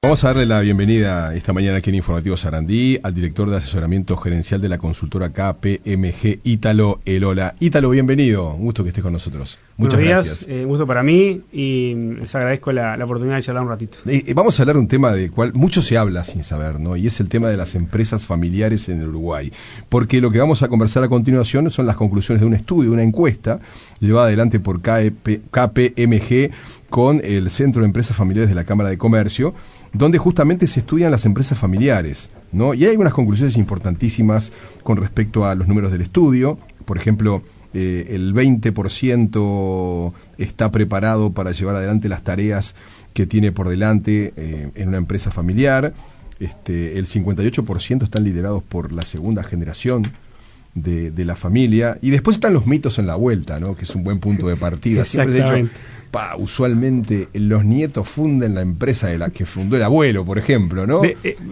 Vamos a darle la bienvenida esta mañana aquí en Informativo Sarandí al director de asesoramiento gerencial de la consultora KPMG, Ítalo Elola. Ítalo, bienvenido. Un gusto que estés con nosotros. Muchas gracias. Un gusto para mí y les agradezco la oportunidad de charlar un ratito. Vamos a hablar de un tema del cual mucho se habla sin saber, ¿no? Y es el tema de las empresas familiares en el Uruguay. Porque lo que vamos a conversar a continuación son las conclusiones de un estudio, una encuesta llevada adelante por KPMG con el Centro de Empresas Familiares de la Cámara de Comercio, donde justamente se estudian las empresas familiares, ¿no? Y hay unas conclusiones importantísimas con respecto a los números del estudio. Por ejemplo, el 20% está preparado para llevar adelante las tareas que tiene por delante en una empresa familiar. El 58% están liderados por la segunda generación de la familia. Y después están los mitos en la vuelta, ¿no? Que es un buen punto de partida. Siempre he dicho, usualmente los nietos funden la empresa de la que fundó el abuelo, por ejemplo, ¿no?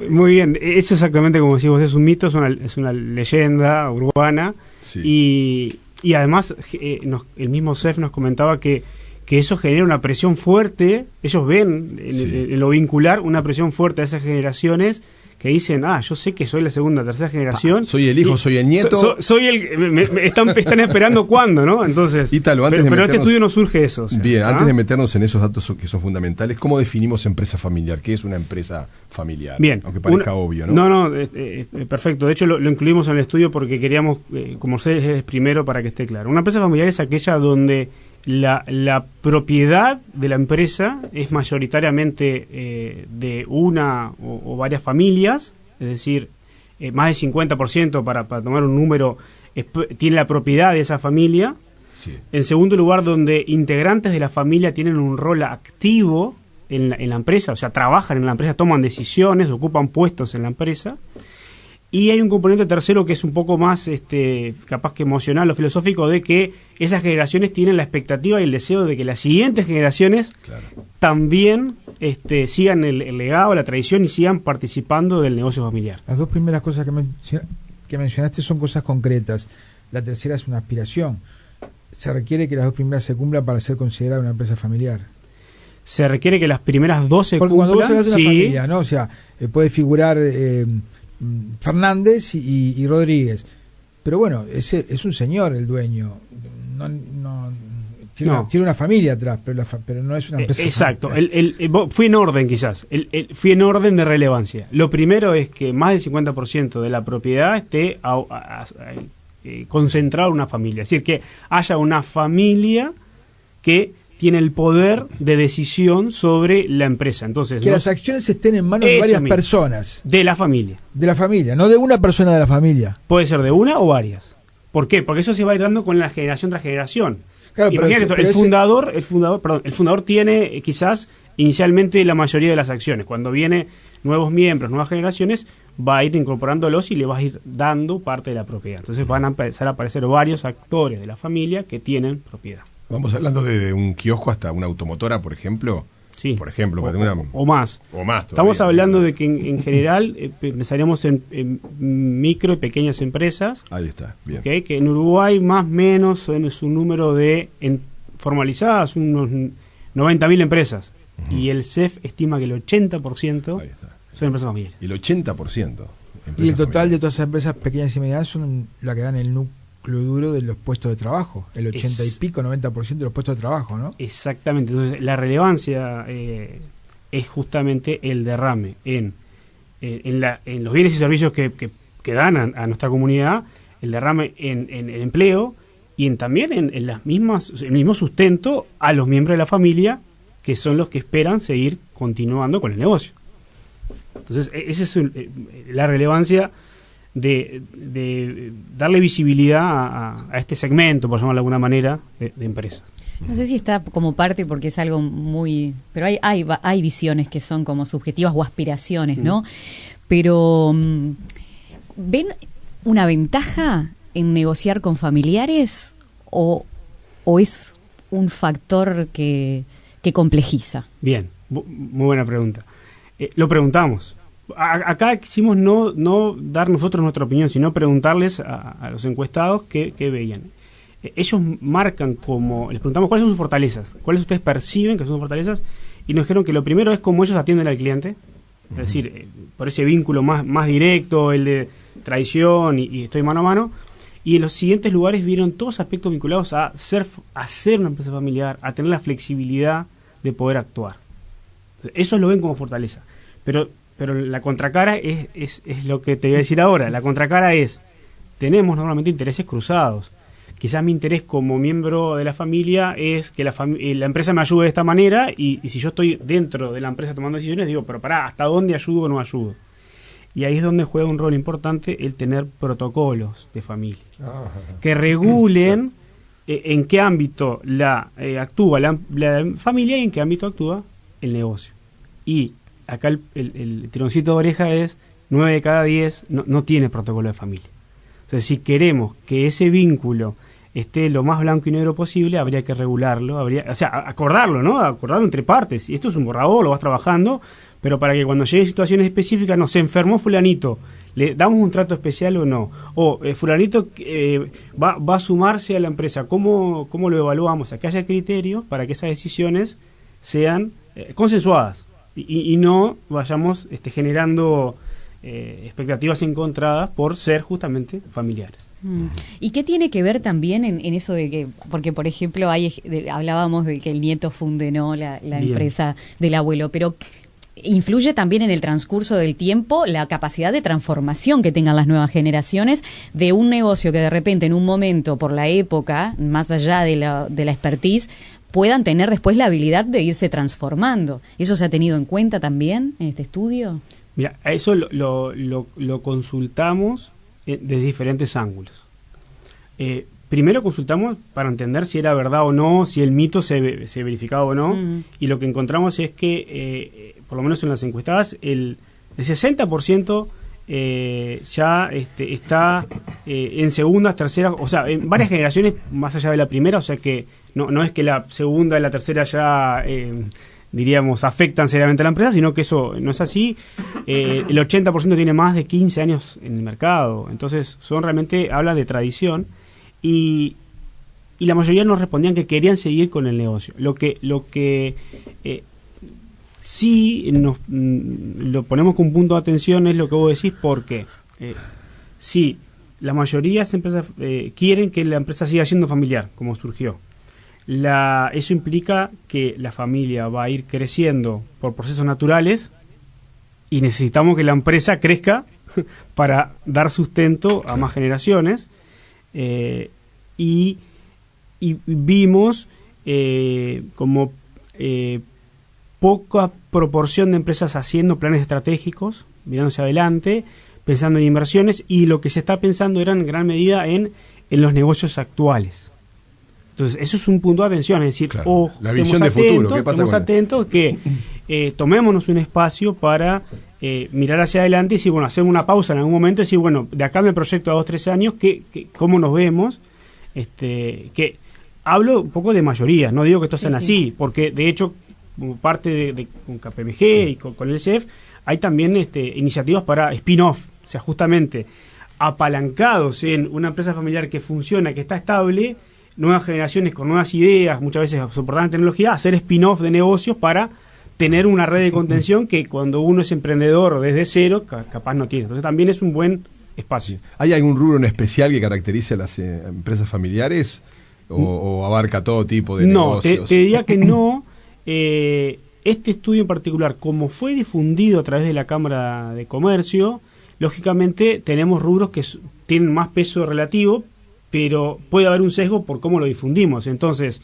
Muy bien, es exactamente como decís vos, es un mito, es una leyenda urbana. Sí. Y además el mismo CEF nos comentaba que eso genera una presión fuerte. Ellos ven en lo vincular una presión fuerte a esas generaciones que dicen, yo sé que soy la segunda, tercera generación. Soy el hijo, soy el nieto. Soy el... están esperando cuándo, ¿no? Entonces, Ítalo, pero este estudio no surge eso. O sea, bien, antes de meternos en esos datos que son fundamentales, ¿cómo definimos empresa familiar? ¿Qué es una empresa familiar? Bien. Aunque parezca obvio, ¿no? No, perfecto. De hecho, lo incluimos en el estudio porque queríamos, como ustedes, es primero para que esté claro. Una empresa familiar es aquella donde la propiedad de la empresa es mayoritariamente de una o varias familias, es decir, más del 50% para tomar un número, tiene la propiedad de esa familia. Sí. En segundo lugar, donde integrantes de la familia tienen un rol activo en la empresa, o sea, trabajan en la empresa, toman decisiones, ocupan puestos en la empresa. Y hay un componente tercero que es un poco más capaz que emocional o filosófico, de que esas generaciones tienen la expectativa y el deseo de que las siguientes generaciones también sigan el legado, la tradición y sigan participando del negocio familiar. Las dos primeras cosas que mencionaste son cosas concretas. La tercera es una aspiración. ¿Se requiere que las dos primeras se cumplan para ser considerada una empresa familiar? Se requiere que las primeras dos se cumplan. Porque cuando vos hablas de una familia, ¿no? O sea, puede figurar Fernández y Rodríguez, pero bueno, es un señor el dueño, tiene una familia atrás, pero no es una empresa. Exacto, fui en orden quizás, fui en orden de relevancia. Lo primero es que más del 50% de la propiedad esté concentrado en una familia, es decir, que haya una familia que tiene el poder de decisión sobre la empresa. Entonces, que las acciones estén en manos de varias personas. De la familia. De la familia, no de una persona de la familia. Puede ser de una o varias. ¿Por qué? Porque eso se va a ir dando con la generación tras generación. Claro, imagínate, el fundador tiene quizás inicialmente la mayoría de las acciones. Cuando viene nuevos miembros, nuevas generaciones, va a ir incorporándolos y le va a ir dando parte de la propiedad. Entonces van a empezar a aparecer varios actores de la familia que tienen propiedad. Vamos hablando de un kiosco hasta una automotora, por ejemplo. Sí. Por ejemplo, o más. O más todavía. Estamos hablando de que en general pensaríamos en micro y pequeñas empresas. Ahí está, bien. Que en Uruguay más o menos es un número de formalizadas, unos 90.000 empresas. Uh-huh. Y el CEF estima que el 80% son empresas familiares. El 80%. Y el total de todas esas empresas pequeñas y medianas son las que dan el núcleo duro de los puestos de trabajo, el 80 y pico, 90% de los puestos de trabajo, ¿no? Exactamente. Entonces, la relevancia es justamente el derrame en los bienes y servicios que dan a nuestra comunidad, el derrame en el empleo y también en el mismo sustento a los miembros de la familia, que son los que esperan seguir continuando con el negocio. Entonces, esa es la relevancia de darle visibilidad a este segmento, por llamarlo de alguna manera, de empresas. No sé si está como parte porque es algo muy... Pero hay visiones que son como subjetivas o aspiraciones, ¿no? Pero ¿ven una ventaja en negociar con familiares o es un factor que complejiza? Bien, muy buena pregunta. Lo preguntamos. Acá quisimos no dar nosotros nuestra opinión, sino preguntarles a los encuestados qué veían. Ellos marcan les preguntamos cuáles son sus fortalezas, cuáles ustedes perciben que son sus fortalezas, y nos dijeron que lo primero es cómo ellos atienden al cliente, es decir, por ese vínculo más directo, el de traición y estoy mano a mano. Y en los siguientes lugares vieron todos aspectos vinculados a ser una empresa familiar, a tener la flexibilidad de poder actuar. Eso lo ven como fortaleza. Pero la contracara es lo que te voy a decir ahora. La contracara es, tenemos normalmente intereses cruzados. Quizás mi interés como miembro de la familia es que la empresa me ayude de esta manera y si yo estoy dentro de la empresa tomando decisiones, digo, pero pará, ¿hasta dónde ayudo o no ayudo? Y ahí es donde juega un rol importante el tener protocolos de familia que regulen en qué ámbito actúa la familia y en qué ámbito actúa el negocio. Y acá el tironcito de oreja es 9 de cada 10 no tiene protocolo de familia. Entonces, si queremos que ese vínculo esté lo más blanco y negro posible, habría que regularlo, acordarlo, ¿no? Acordarlo entre partes. Y esto es un borrador, lo vas trabajando, pero para que cuando lleguen situaciones específicas, no se enfermó fulanito, ¿le damos un trato especial o no? O fulanito va a sumarse a la empresa, ¿cómo lo evaluamos? Que haya criterios para que esas decisiones sean consensuadas y no vayamos generando expectativas encontradas por ser justamente familiares. ¿Y qué tiene que ver también en eso de que, porque por ejemplo hablábamos de que el nieto funde, ¿no?, la empresa del abuelo, pero influye también en el transcurso del tiempo la capacidad de transformación que tengan las nuevas generaciones de un negocio que de repente en un momento, por la época, más allá de la expertise, puedan tener después la habilidad de irse transformando? ¿Eso se ha tenido en cuenta también en este estudio? Mira, a eso lo consultamos de diferentes ángulos. Primero consultamos para entender si era verdad o no, si el mito se verificaba o no, y lo que encontramos es que, por lo menos en las encuestadas, el 60% ya está en segundas, terceras, o sea, en varias generaciones más allá de la primera, o sea que no es que la segunda y la tercera ya diríamos, afectan seriamente a la empresa, sino que eso no es así. El 80% tiene más de 15 años en el mercado, entonces habla de tradición, y la mayoría nos respondían que querían seguir con el negocio. Lo que sí lo ponemos con un punto de atención es lo que vos decís, porque sí, la mayoría de las empresas quieren que la empresa siga siendo familiar, como surgió. Eso implica que la familia va a ir creciendo por procesos naturales y necesitamos que la empresa crezca para dar sustento a más generaciones, y vimos como poca proporción de empresas haciendo planes estratégicos, mirándose adelante, pensando en inversiones, y lo que se está pensando era en gran medida en los negocios actuales. Entonces, eso es un punto de atención, es decir, claro, ojo, la visión de futuro, ¿qué pasa estemos atentos que tomémonos un espacio para mirar hacia adelante y decir, bueno, hacer una pausa en algún momento y decir, bueno, de acá me proyecto a 2-3 años, ¿cómo nos vemos? Que hablo un poco de mayoría, no digo que todos sean así, porque de hecho, como parte con KPMG y con el CEF, hay también iniciativas para spin-off, o sea, justamente apalancados en una empresa familiar que funciona, que está estable, nuevas generaciones con nuevas ideas, muchas veces soportadas en tecnología, hacer spin-off de negocios para tener una red de contención que cuando uno es emprendedor desde cero, capaz no tiene. Entonces también es un buen espacio. ¿Hay algún rubro en especial que caracterice a las empresas familiares o abarca todo tipo de negocios? No, te diría que no. Este estudio en particular, como fue difundido a través de la Cámara de Comercio, lógicamente tenemos rubros que tienen más peso relativo, pero puede haber un sesgo por cómo lo difundimos. Entonces,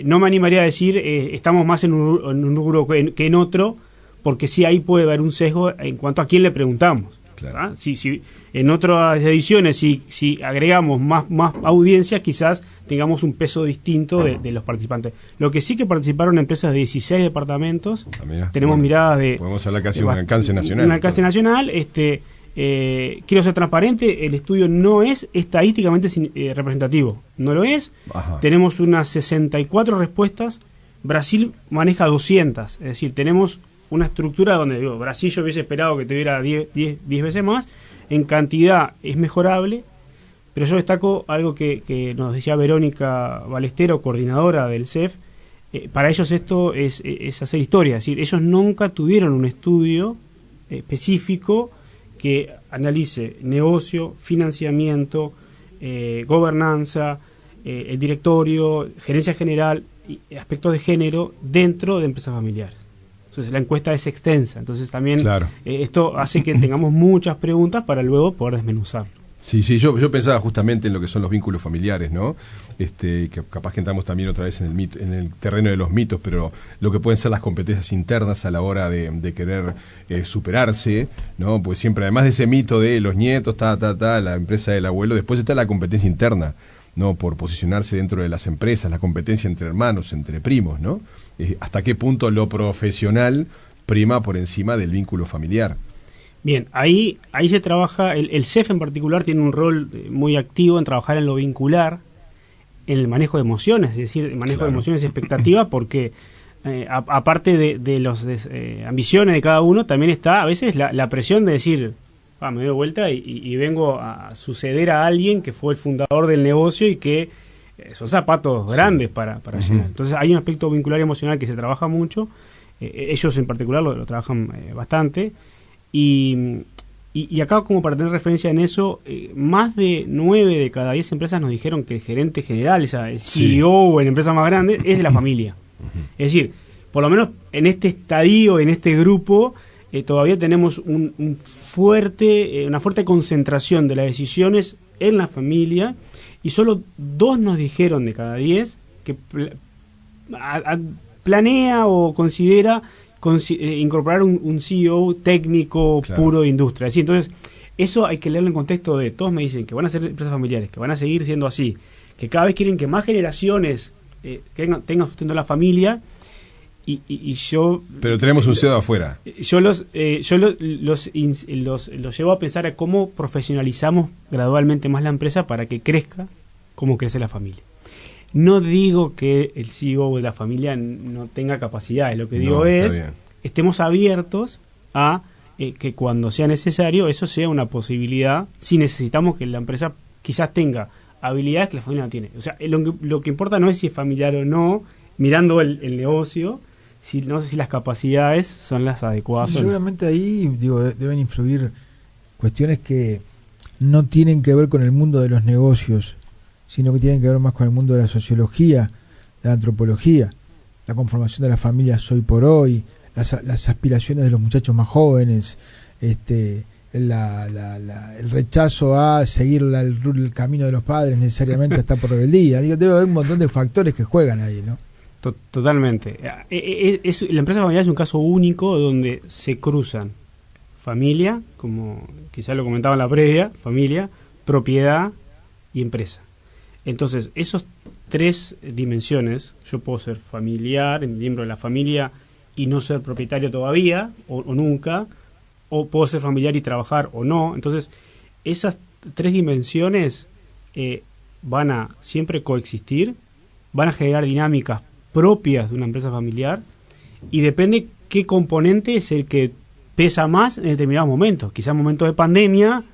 no me animaría a decir estamos más en un rubro que en otro, porque sí ahí puede haber un sesgo en cuanto a quién le preguntamos. Claro. Si en otras ediciones, si agregamos más audiencia, quizás tengamos un peso distinto de los participantes. Lo que sí que participaron empresas de 16 departamentos, tenemos miradas de... Podemos hablar casi de un alcance nacional. Un alcance nacional, quiero ser transparente, el estudio no es estadísticamente representativo, no lo es. Ajá. Tenemos unas 64 respuestas, Brasil maneja 200, es decir, tenemos una estructura donde Brasil yo hubiese esperado que tuviera 10 veces más, en cantidad es mejorable, pero yo destaco algo que nos decía Verónica Balestero, coordinadora del CEF, para ellos esto es hacer historia, es decir, ellos nunca tuvieron un estudio específico que analice negocio, financiamiento, gobernanza, el directorio, gerencia general y aspectos de género dentro de empresas familiares. Entonces la encuesta es extensa, entonces también esto hace que tengamos muchas preguntas para luego poder desmenuzarlo. Sí, yo pensaba justamente en lo que son los vínculos familiares, ¿no? Que capaz que entramos también otra vez en el terreno de los mitos, pero lo que pueden ser las competencias internas a la hora de querer superarse, ¿no? Pues siempre, además de ese mito de los nietos, la empresa del abuelo, después está la competencia interna, ¿no? Por posicionarse dentro de las empresas, la competencia entre hermanos, entre primos, ¿no? Hasta qué punto lo profesional prima por encima del vínculo familiar. Bien, ahí se trabaja, el CEF en particular tiene un rol muy activo en trabajar en lo vincular, en el manejo de emociones, es decir, el manejo de emociones y expectativas, porque aparte de las ambiciones de cada uno, también está a veces la presión de decir, me doy vuelta y vengo a suceder a alguien que fue el fundador del negocio y que son zapatos grandes para llenar. Entonces hay un aspecto vincular y emocional que se trabaja mucho, ellos en particular lo trabajan bastante. Y acá, como para tener referencia en eso, más de 9 de cada 10 empresas nos dijeron que el gerente general, el CEO en empresas más grandes, es de la familia. Es decir, por lo menos en este estadio, en este grupo, todavía tenemos una fuerte concentración de las decisiones en la familia, y solo 2 nos dijeron de cada 10 que planea o considera incorporar un CEO técnico puro de industria. ¿Sí? Entonces, eso hay que leerlo en contexto de todos me dicen que van a ser empresas familiares, que van a seguir siendo así, que cada vez quieren que más generaciones tengan sustento la familia, y yo... Pero tenemos un CEO afuera. Yo los llevo a pensar a cómo profesionalizamos gradualmente más la empresa para que crezca como crece la familia. No digo que el CEO de la familia no tenga capacidades, lo que digo es estemos abiertos a que cuando sea necesario eso sea una posibilidad, si necesitamos que la empresa quizás tenga habilidades que la familia no tiene. O sea, lo que importa no es si es familiar o no, mirando el negocio, no sé si las capacidades son las adecuadas. Seguramente ahí deben influir cuestiones que no tienen que ver con el mundo de los negocios, sino que tienen que ver más con el mundo de la sociología, de la antropología, la conformación de las familias hoy por hoy, las aspiraciones de los muchachos más jóvenes, el rechazo a seguir el camino de los padres necesariamente hasta por rebeldía. Debe haber un montón de factores que juegan ahí, ¿no? Totalmente. La empresa familiar es un caso único donde se cruzan familia, como quizás lo comentaba en la previa, familia, propiedad y empresa. Entonces, esos 3 dimensiones, yo puedo ser familiar, miembro de la familia y no ser propietario todavía, o nunca, o puedo ser familiar y trabajar o no. Entonces, esas 3 dimensiones van a siempre coexistir, van a generar dinámicas propias de una empresa familiar, y depende qué componente es el que pesa más en determinados momentos. Quizás en momentos de pandemia,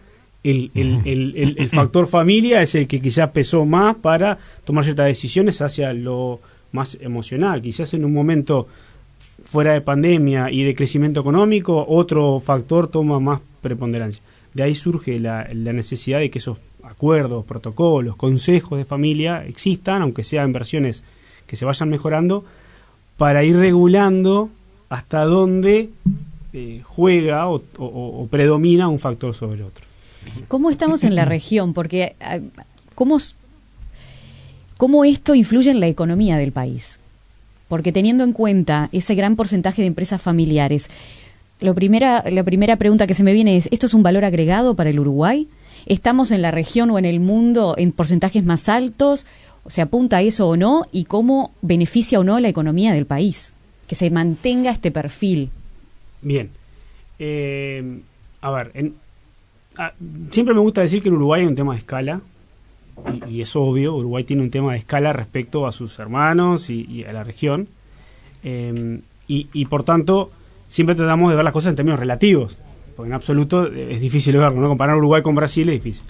el factor familia es el que quizás pesó más para tomar ciertas decisiones hacia lo más emocional. Quizás en un momento fuera de pandemia y de crecimiento económico, otro factor toma más preponderancia. De ahí surge la necesidad de que esos acuerdos, protocolos, consejos de familia existan, aunque sean en versiones que se vayan mejorando, para ir regulando hasta dónde juega o predomina un factor sobre otro. ¿Cómo estamos en la región? Porque ¿cómo esto influye en la economía del país? Porque teniendo en cuenta ese gran porcentaje de empresas familiares, la primera pregunta que se me viene es, ¿esto es un valor agregado para el Uruguay? ¿Estamos en la región o en el mundo en porcentajes más altos? ¿Se apunta a eso o no? ¿Y cómo beneficia o no la economía del país? Que se mantenga este perfil. Bien. Siempre me gusta decir que en Uruguay hay un tema de escala, y es obvio, Uruguay tiene un tema de escala respecto a sus hermanos y a la región, y por tanto siempre tratamos de ver las cosas en términos relativos, porque en absoluto es difícil verlo, ¿no? Comparar Uruguay con Brasil es difícil.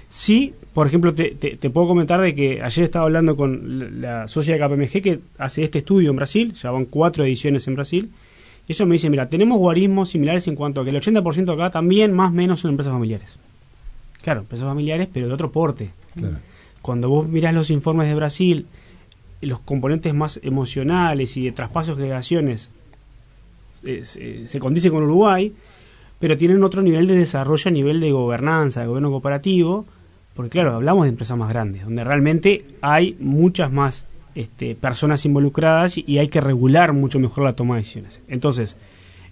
Sí, por ejemplo, te puedo comentar de que ayer estaba hablando con la socia de KPMG que hace este estudio en Brasil, ya van 4 ediciones en Brasil, ellos me dicen, mira, tenemos guarismos similares en cuanto a que el 80% acá también más o menos son empresas familiares. Claro, empresas familiares, pero de otro porte. Claro. Cuando vos mirás los informes de Brasil, los componentes más emocionales y de traspasos de generaciones se condicen con Uruguay, pero tienen otro nivel de desarrollo a nivel de gobernanza, de gobierno cooperativo, porque claro, hablamos de empresas más grandes, donde realmente hay muchas más personas involucradas y hay que regular mucho mejor la toma de decisiones. Entonces,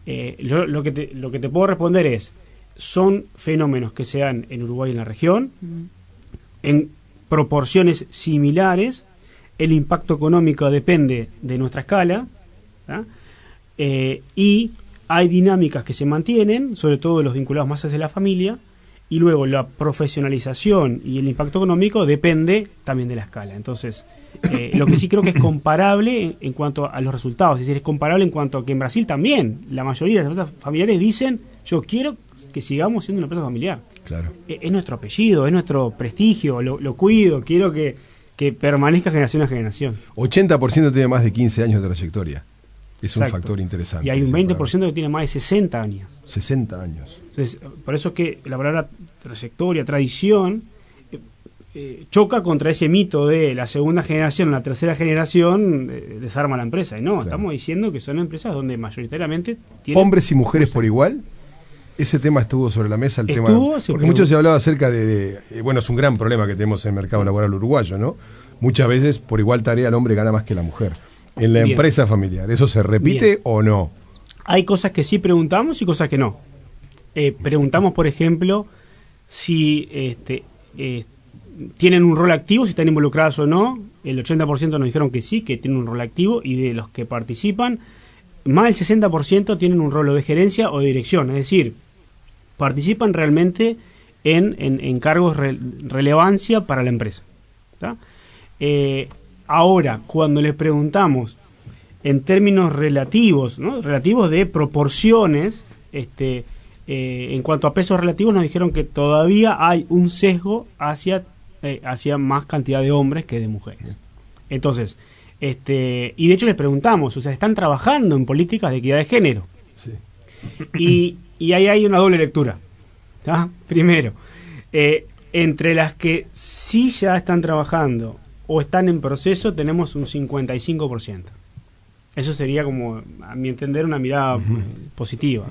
lo que te puedo responder es, son fenómenos que se dan en Uruguay y en la región, en proporciones similares, el impacto económico depende de nuestra escala, y hay dinámicas que se mantienen, sobre todo los vinculados más hacia la familia, y luego la profesionalización y el impacto económico depende también de la escala. Entonces, lo que sí creo que es comparable en cuanto a los resultados, es decir, es comparable en cuanto a que en Brasil también la mayoría de las empresas familiares dicen, yo quiero que sigamos siendo una empresa familiar. Claro. Es nuestro apellido, es nuestro prestigio, lo cuido, quiero que permanezca generación a generación. 80% tiene más de 15 años de trayectoria. Es un Exacto. factor interesante. Y hay un 20% que tiene más de 60 años. 60 años. Entonces, por eso es que la palabra trayectoria, tradición, choca contra ese mito de la segunda generación, la tercera generación, desarma la empresa. Y no, Claro. estamos diciendo que son empresas donde mayoritariamente tienen... ¿Hombres y mujeres por igual? Ese tema estuvo sobre la mesa, Estuvo, tema. se Porque mucho se hablaba acerca bueno, es un gran problema que tenemos en el mercado laboral uruguayo, ¿no? Muchas veces, por igual tarea, el hombre gana más que la mujer. En la Bien. empresa familiar, ¿eso se repite Bien. o no? Hay cosas que sí preguntamos y cosas que no. Preguntamos, por ejemplo, si tienen un rol activo, si están involucradas o no. El 80% nos dijeron que sí, que tienen un rol activo, y de los que participan, más del 60% tienen un rol o de gerencia o de dirección. Es decir, participan realmente en cargos de relevancia para la empresa. ¿Tá? Ahora, cuando les preguntamos en términos relativos, ¿no? Relativos de proporciones, en cuanto a pesos relativos, nos dijeron que todavía hay un sesgo hacia más cantidad de hombres que de mujeres. Entonces, y de hecho les preguntamos, o sea, ¿están trabajando en políticas de equidad de género? Sí. Y ahí hay una doble lectura. ¿Tá? Primero, entre las que sí ya están trabajando o están en proceso, tenemos un 55%. Eso sería, como, a mi entender, una mirada positiva.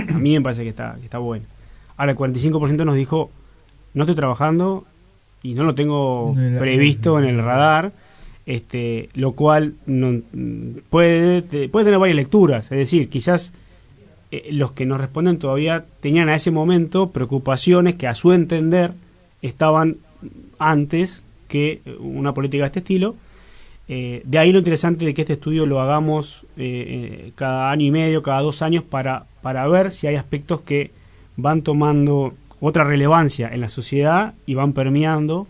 A mí me parece que está bueno. Ahora, el 45% nos dijo, no estoy trabajando y no lo tengo previsto en el radar, lo cual puede tener varias lecturas. Es decir, quizás los que nos responden todavía tenían a ese momento preocupaciones que a su entender estaban antes que una política de este estilo. De ahí lo interesante de que este estudio lo hagamos cada año y medio, cada 2 años, para ver si hay aspectos que van tomando otra relevancia en la sociedad y van permeando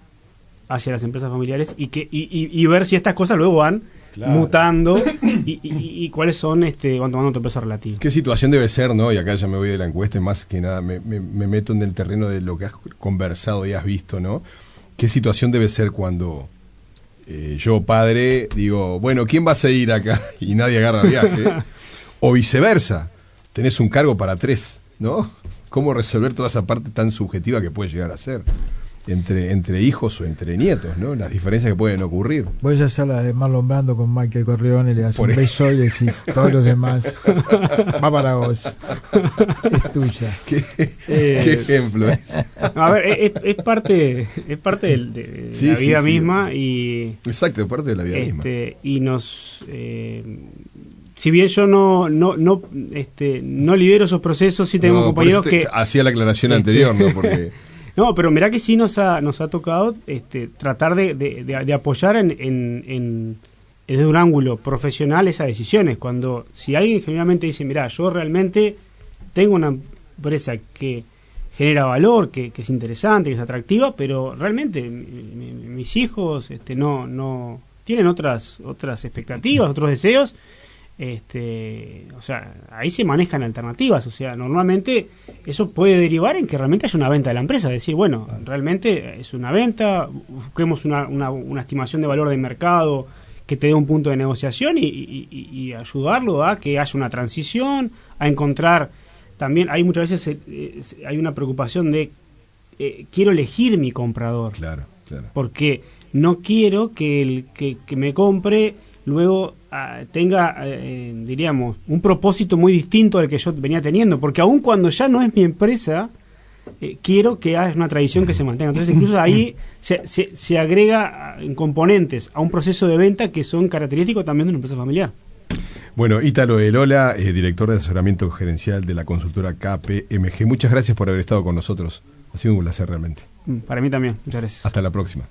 hacia las empresas familiares, y ver si estas cosas luego van mutando y cuáles son, van tomando otro peso relativo. ¿Qué situación debe ser, no? Y acá ya me voy de la encuesta, y más que nada me meto en el terreno de lo que has conversado y has visto, ¿no? ¿Qué situación debe ser cuando yo, padre, digo, bueno, ¿quién va a seguir acá? Y nadie agarra viaje. O viceversa, tenés un cargo para 3, ¿no? ¿Cómo resolver toda esa parte tan subjetiva que puede llegar a ser? Entre hijos o entre nietos, ¿no? Las diferencias que pueden ocurrir. Voy a hacer la de Marlon Brando con Michael Corleone, le das Por un beso y decís, todos los demás, va para vos, es tuya. ¿Qué ejemplo es? A ver, es parte de Sí, la sí, vida sí. misma, y Exacto, parte de la vida misma. y nos si bien yo no lidero esos procesos, sí tengo No, por compañeros eso que hacía la aclaración anterior, ¿no? Porque no, pero mirá que sí nos ha tocado tratar de apoyar desde un ángulo profesional esas decisiones. Cuando, si alguien genuinamente dice, mirá, yo realmente tengo una empresa que genera valor, que es interesante, que es atractiva, pero realmente mis hijos no tienen otras expectativas, otros deseos. O sea, ahí se manejan alternativas. O sea, normalmente eso puede derivar en que realmente haya una venta de la empresa. Decir, bueno, realmente es una venta, busquemos una estimación de valor de mercado que te dé un punto de negociación y ayudarlo a que haya una transición, a encontrar. También hay muchas veces hay una preocupación de quiero elegir mi comprador. Claro. Porque no quiero que el que me compre luego tenga, diríamos, un propósito muy distinto al que yo venía teniendo. Porque aun cuando ya no es mi empresa, quiero que haya una tradición que se mantenga. Entonces incluso ahí se agrega en componentes a un proceso de venta que son característicos también de una empresa familiar. Bueno, Ítalo Elola, director de asesoramiento gerencial de la consultora KPMG, muchas gracias por haber estado con nosotros. Ha sido un placer realmente. Para mí también. Muchas gracias. Hasta la próxima.